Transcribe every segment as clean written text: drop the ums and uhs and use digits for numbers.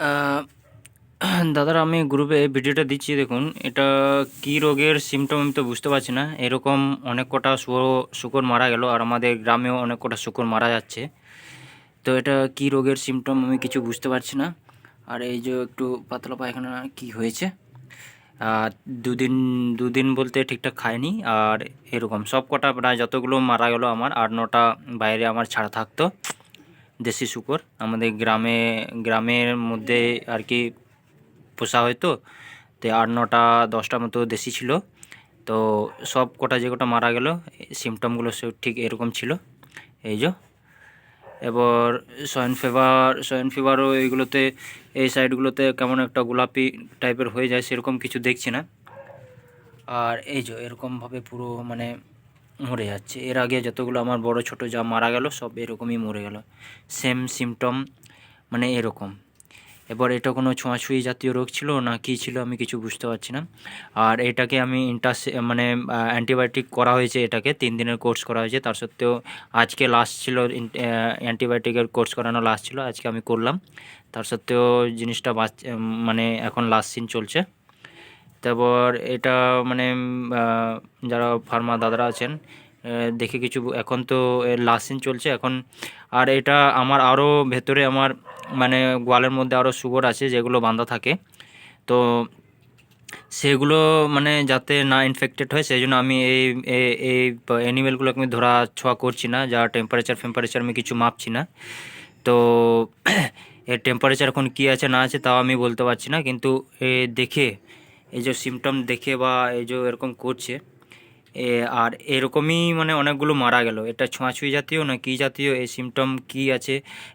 আহ, দাদারা আমি গ্রুপে ভিডিওটা দিচ্ছি, দেখুন এটা কি রোগের সিমটম আমি তো বুঝতে পারছি না। এরকম অনেক কটা শুকর মারা গেল, আর আমাদের গ্রামেও অনেক কটা শুকর মারা যাচ্ছে। তো এটা কি রোগের সিমটম আমি কিছু বুঝতে পারছি না। আর এই যে একটু পাতলা পায়খানা কি হয়েছে, আর দুদিন দুদিন বলতে ঠিকঠাক খায়নি। আর এরকম সব কটা প্রায় যতগুলো মারা গেল আমার 8-9টা বাইরে আমার ছাড়া থাকতো, দেশি শুকর আমাদের গ্রামের মধ্যে আর কি পোষা হয়তো। তো 8-9টা 10টা মতো দেশি ছিল। তো সব কটা যে কটা মারা গেল সিমটমগুলো সব ঠিক এরকম ছিল। এই যে এবার সোয়াইন ফিভারও এইগুলোতে, এই সাইডগুলোতে কেমন একটা গোলাপি টাইপের হয়ে যায়, সেরকম কিছু দেখছি না। আর এই যে এরকমভাবে পুরো মানে মরে যাচ্ছে। এর আগে যতগুলো আমার বড় ছোট যা মারা গেল সব এরকমই মরে গেল, সেম সিমটম মানে এরকম। এবার এটা কোনো ছোঁয়াছুঁয়ি জাতীয় রোগ ছিল না কি ছিল আমি কিছু বুঝতে পারছি না। আর এটাকে আমি মানে অ্যান্টিবায়োটিক করা হয়েছে, এটাকে 3 দিনের কোর্স করা হয়েছে। তার সত্ত্বেও আজকে লাস্ট ছিল, অ্যান্টিবায়োটিকের কোর্স করানো লাস্ট ছিল, আজকে আমি করলাম। তার সত্ত্বেও জিনিসটা মানে এখন লাস্ট সিন চলছে। তারপর এটা মানে যারা ফার্মা দাদারা আছেন, দেখে কিছু এখন তো লাস্ট সিন চলছে এখন। আর এটা আমার আরও ভেতরে আমার মানে গোয়ালের মধ্যে আরও শুয়োর আছে যেগুলো বাঁধা থাকে। তো সেগুলো মানে যাতে না ইনফেক্টেড হয় সেই জন্য আমি এই এই অ্যানিমেলগুলোকে আমি ধরা ছোঁয়া করছি না, যা টেম্পারেচার আমি কিছু মাপছি না। তো এর টেম্পারেচার এখন কী আছে না আছে তাও আমি বলতে পারছি না, কিন্তু দেখে এই যে সিমটম দেখে বা এই যে এরকম করছে আর এরকমই মানে অনেকগুলো মারা গেল। এটা ছোঁয়াছুঁয়ি জাতীয় না কী জাতীয়, এই সিমটম কী আছে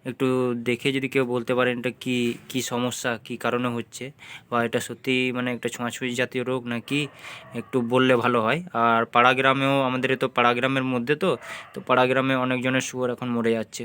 একটু দেখে যদি কেউ বলতে পারেন এটা কী কী সমস্যা কী কারণে হচ্ছে, বা এটা সত্যি মানে একটা ছোঁয়াছুঁয়ি জাতীয় রোগ নাকি, একটু বললে ভালো হয়। আর পাড়া গ্রামেও আমাদের তো পাড়া গ্রামের মধ্যে তো তো পাড়া গ্রামে অনেকজনের শুয়োর এখন মরে যাচ্ছে।